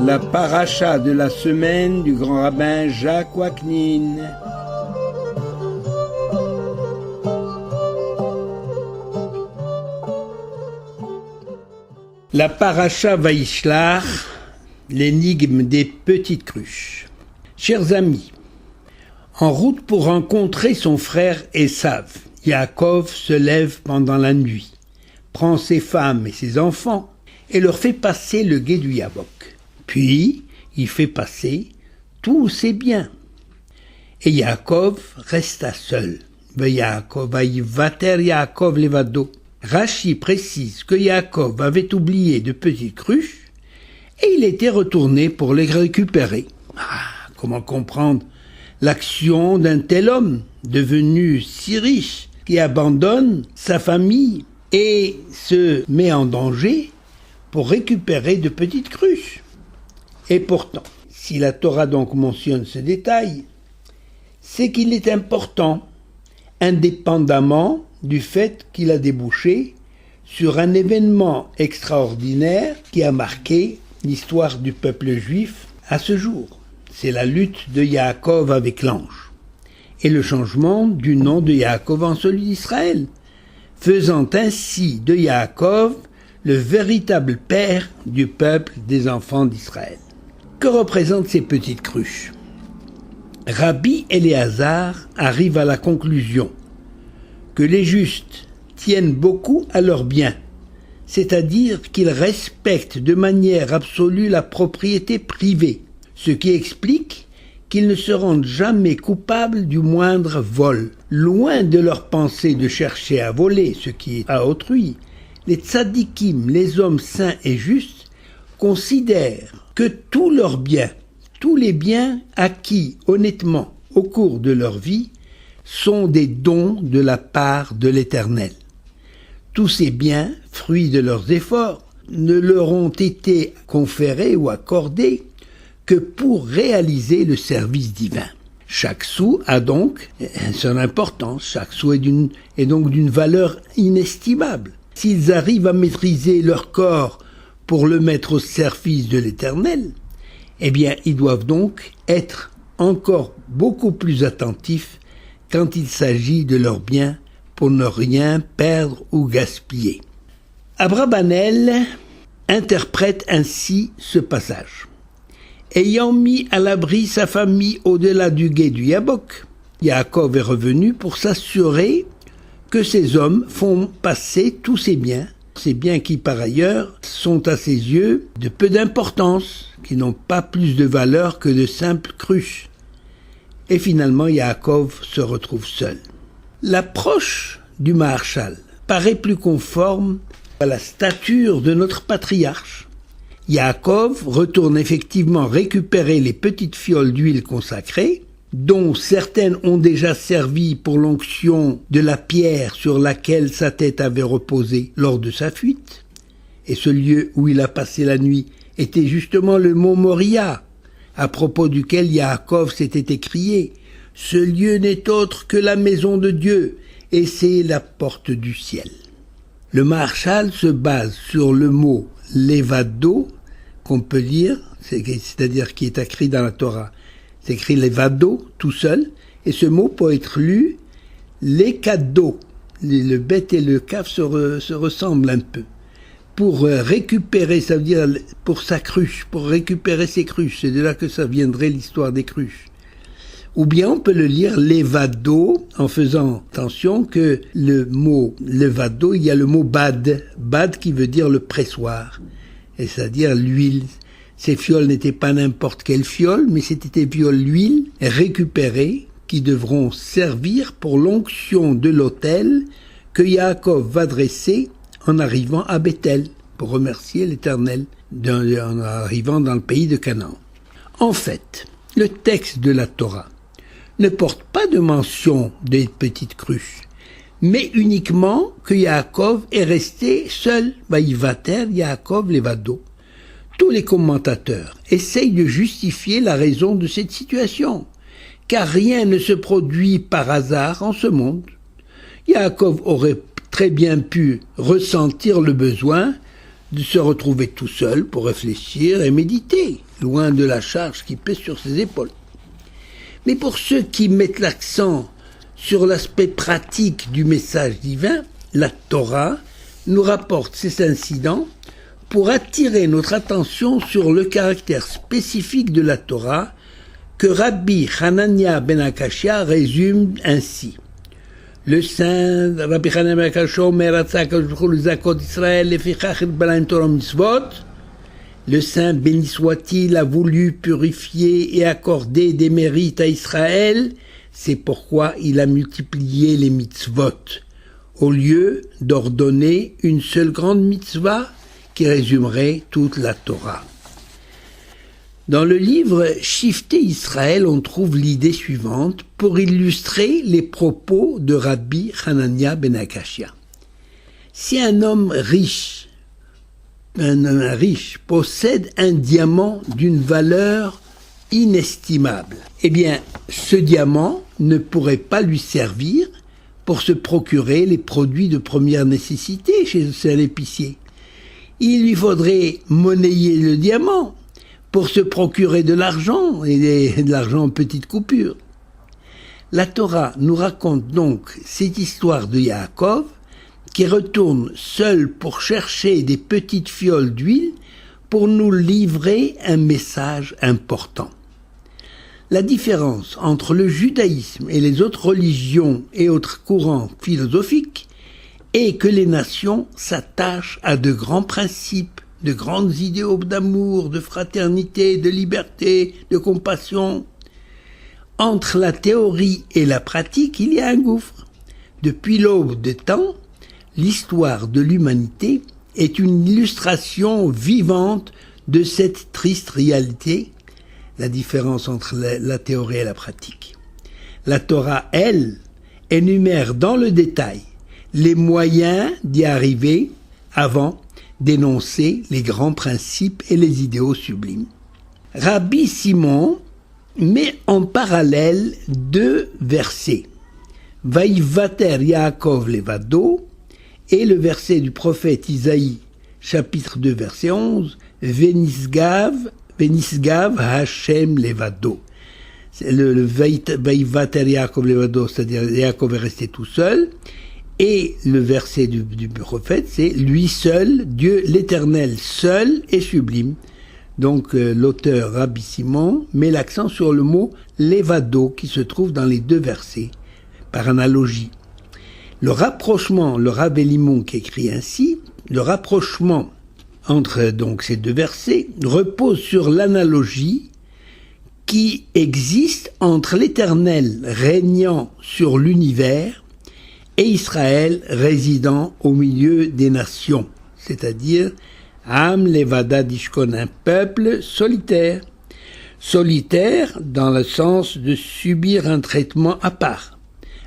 La paracha de la semaine du grand rabbin Jacques Waknin. La paracha Vaishlach, l'énigme des petites cruches. Chers amis, en route pour rencontrer son frère Esav, Yaakov se lève pendant la nuit, prend ses femmes et ses enfants et leur fait passer le gué du Yabok. Puis, il fait passer tous ses biens. Et Yaakov resta seul. Vayivater Yaakov levado. Rachi précise que Yaakov avait oublié de petites cruches et il était retourné pour les récupérer. Comment comprendre l'action d'un tel homme devenu si riche qui abandonne sa famille et se met en danger pour récupérer de petites cruches? Et pourtant, si la Torah donc mentionne ce détail, c'est qu'il est important, indépendamment du fait qu'il a débouché sur un événement extraordinaire qui a marqué l'histoire du peuple juif à ce jour. C'est la lutte de Yaakov avec l'ange et le changement du nom de Yaakov en celui d'Israël, faisant ainsi de Yaakov le véritable père du peuple des enfants d'Israël. Que représentent ces petites cruches? Rabbi Éléazar arrive à la conclusion que les justes tiennent beaucoup à leurs biens, c'est-à-dire qu'ils respectent de manière absolue la propriété privée, ce qui explique qu'ils ne se rendent jamais coupables du moindre vol. Loin de leur pensée de chercher à voler ce qui est à autrui, les tzadikim, les hommes saints et justes, considèrent que tous leurs biens, tous les biens acquis honnêtement au cours de leur vie, sont des dons de la part de l'Éternel. Tous ces biens, fruits de leurs efforts, ne leur ont été conférés ou accordés que pour réaliser le service divin. Chaque sou a donc son importance, chaque sou est donc d'une valeur inestimable. S'ils arrivent à maîtriser leur corps pour le mettre au service de l'Éternel, eh bien, ils doivent donc être encore beaucoup plus attentifs quand il s'agit de leurs biens pour ne rien perdre ou gaspiller. Abrabanel interprète ainsi ce passage. Ayant mis à l'abri sa famille au-delà du gué du Yabok, Yaakov est revenu pour s'assurer que ces hommes font passer tous ses biens qui par ailleurs sont à ses yeux de peu d'importance, qui n'ont pas plus de valeur que de simples cruches. Et finalement, Yaakov se retrouve seul. L'approche du Maharshal paraît plus conforme à la stature de notre patriarche. Yaakov retourne effectivement récupérer les petites fioles d'huile consacrée, dont certaines ont déjà servi pour l'onction de la pierre sur laquelle sa tête avait reposé lors de sa fuite. Et ce lieu où il a passé la nuit était justement le mont Moria, à propos duquel Yaakov s'était écrié « Ce lieu n'est autre que la maison de Dieu, et c'est la porte du ciel ». Le Maharshal se base sur le mot « levado » qu'on peut lire, c'est-à-dire qui est écrit dans la Torah. C'est écrit levado, tout seul, et ce mot peut être lu lekado. Le bet et le kaf se ressemblent un peu. Pour récupérer, ça veut dire pour sa cruche, pour récupérer ses cruches. C'est de là que ça viendrait l'histoire des cruches. Ou bien on peut le lire levado en faisant attention que le mot levado, il y a le mot bad qui veut dire le pressoir, et c'est-à-dire l'huile. Ces fioles n'étaient pas n'importe quelle fiole, mais c'était des fioles d'huile récupérées qui devront servir pour l'onction de l'autel que Yaakov va dresser en arrivant à Bethel pour remercier l'Éternel en arrivant dans le pays de Canaan. En fait, le texte de la Torah ne porte pas de mention des petites cruches, mais uniquement que Yaakov est resté seul. Vayivater Yaakov levado. Tous les commentateurs essayent de justifier la raison de cette situation, car rien ne se produit par hasard en ce monde. Yaakov aurait très bien pu ressentir le besoin de se retrouver tout seul pour réfléchir et méditer. loin de la charge qui pèse sur ses épaules. Mais pour ceux qui mettent l'accent sur l'aspect pratique du message divin, la Torah nous rapporte ces incidents pour attirer notre attention sur le caractère spécifique de la Torah que Rabbi Hanania ben Akashia résume ainsi. Le saint Rabbi Hanania ben Akashia le saint, béni soit-il, a voulu purifier et accorder des mérites à Israël, c'est pourquoi il a multiplié les mitzvot, au lieu d'ordonner une seule grande mitzvah qui résumerait toute la Torah. Dans le livre Shifté Israël, on trouve l'idée suivante pour illustrer les propos de Rabbi Hanania ben Akashia. Si un homme riche possède un diamant d'une valeur inestimable, eh bien, ce diamant ne pourrait pas lui servir pour se procurer les produits de première nécessité chez un épicier. Il lui faudrait monnayer le diamant pour se procurer de l'argent, et de l'argent en petites coupures. La Torah nous raconte donc cette histoire de Yaakov, qui retourne seul pour chercher des petites fioles d'huile pour nous livrer un message important. La différence entre le judaïsme et les autres religions et autres courants philosophiques est que les nations s'attachent à de grands principes, de grandes idéaux d'amour, de fraternité, de liberté, de compassion. Entre la théorie et la pratique, il y a un gouffre. Depuis l'aube des temps, l'histoire de l'humanité est une illustration vivante de cette triste réalité, la différence entre la théorie et la pratique. La Torah, elle, énumère dans le détail les moyens d'y arriver avant d'énoncer les grands principes et les idéaux sublimes. Rabbi Simon met en parallèle deux versets, Vaïvater Yaakov Levado, et le verset du prophète Isaïe, chapitre 2, verset 11, Venisgav Hashem Levado. Le Vaïvater Yaakov Levado, c'est-à-dire Yaakov est resté tout seul, et le verset du prophète, c'est lui seul, Dieu l'Éternel seul et sublime. Donc l'auteur Rabbi Simon met l'accent sur le mot Levado qui se trouve dans les deux versets, par analogie. Le rapprochement, le Rav Elimon qui écrit ainsi, le rapprochement entre donc ces deux versets repose sur l'analogie qui existe entre l'Éternel régnant sur l'univers et Israël résidant au milieu des nations, c'est-à-dire Am Levada Dishkon, un peuple solitaire. Solitaire dans le sens de subir un traitement à part.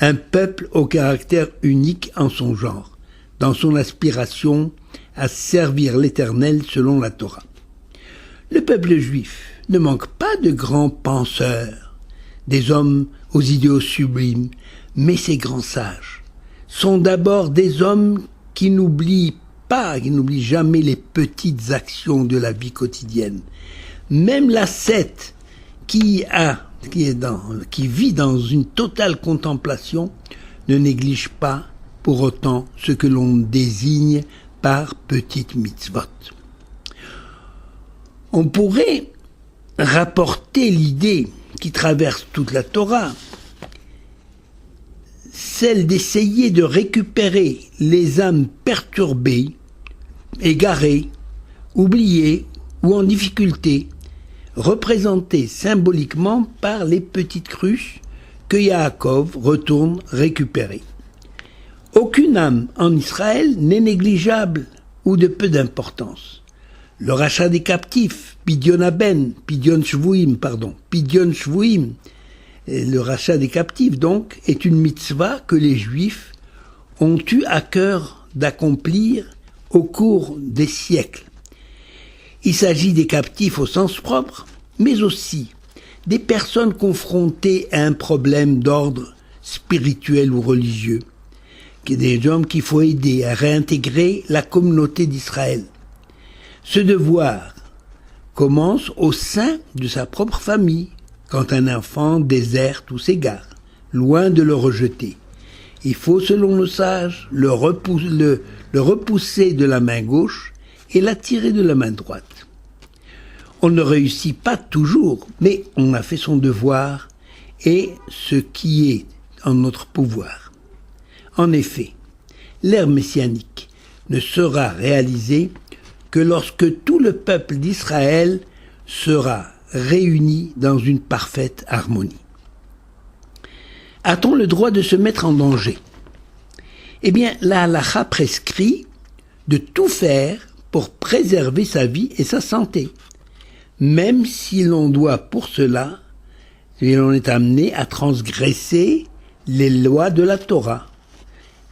Un peuple au caractère unique en son genre, dans son aspiration à servir l'Éternel selon la Torah. Le peuple juif ne manque pas de grands penseurs, des hommes aux idéaux sublimes, mais ces grands sages sont d'abord des hommes qui n'oublient jamais les petites actions de la vie quotidienne. Même l'ascète qui vit dans une totale contemplation ne néglige pas pour autant ce que l'on désigne par petite mitzvot. On pourrait rapporter l'idée qui traverse toute la Torah, celle d'essayer de récupérer les âmes perturbées, égarées, oubliées ou en difficulté, représentées symboliquement par les petites cruches que Yaakov retourne récupérer. Aucune âme en Israël n'est négligeable ou de peu d'importance. Le rachat des captifs, Pidyon Shvuim, le rachat des captifs donc, est une mitzvah que les Juifs ont eu à cœur d'accomplir au cours des siècles. Il s'agit des captifs au sens propre, mais aussi des personnes confrontées à un problème d'ordre spirituel ou religieux, des hommes qu'il faut aider à réintégrer la communauté d'Israël. Ce devoir commence au sein de sa propre famille, quand un enfant déserte ou s'égare, loin de le rejeter. Il faut, selon nos sages, le repousser de la main gauche et l'attirer de la main droite. On ne réussit pas toujours, mais on a fait son devoir et ce qui est en notre pouvoir. En effet, l'ère messianique ne sera réalisée que lorsque tout le peuple d'Israël sera réuni dans une parfaite harmonie. A-t-on le droit de se mettre en danger? Eh bien, la halakha prescrit de tout faire pour préserver sa vie et sa santé, même si l'on doit pour cela, et l'on est amené à transgresser les lois de la Torah,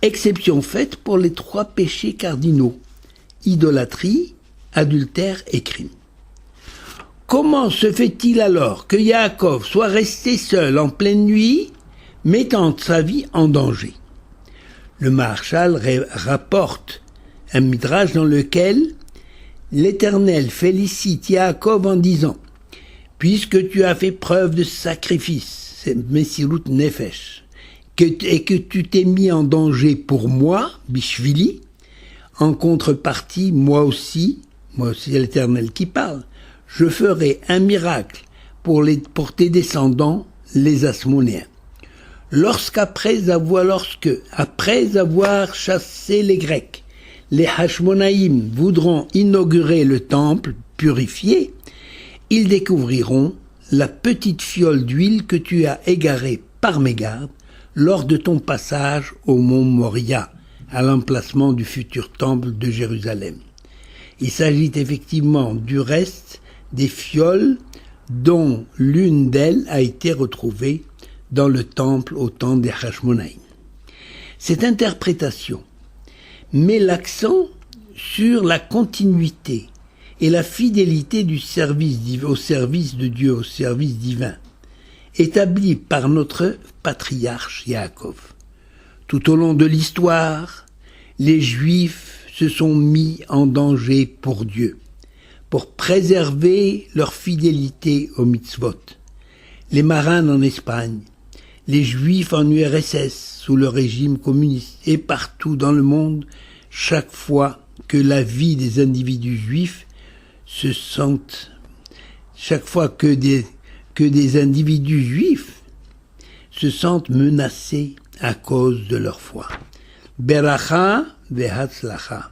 exception faite pour les 3 péchés cardinaux, idolâtrie, adultère et crime. Comment se fait-il alors que Yaakov soit resté seul en pleine nuit, mettant sa vie en danger? Le Maharshal rapporte un midrash dans lequel l'Éternel félicite Yaakov en disant « Puisque tu as fait preuve de sacrifice, c'est Messirut Nefesh, et que tu t'es mis en danger pour moi, Bishvili, en contrepartie, moi aussi, c'est l'Éternel qui parle, je ferai un miracle pour tes descendants, les Asmonéens. Après avoir chassé les Grecs, les Hashmonaïm voudront inaugurer le temple purifié, ils découvriront la petite fiole d'huile que tu as égarée par mégarde lors de ton passage au mont Moria, à l'emplacement du futur temple de Jérusalem. Il s'agit effectivement du reste des fioles dont l'une d'elles a été retrouvée dans le temple au temps des Hashmonaïm. Cette interprétation met l'accent sur la continuité et la fidélité au service de Dieu, au service divin, établi par notre patriarche Yaakov. Tout au long de l'histoire, les Juifs se sont mis en danger pour Dieu, pour préserver leur fidélité aux mitzvot. Les marins en Espagne, les Juifs en URSS sous le régime communiste et partout dans le monde, chaque fois que la vie des individus juifs chaque fois que des individus juifs se sentent menacés à cause de leur foi. Beracha vehatzlacha.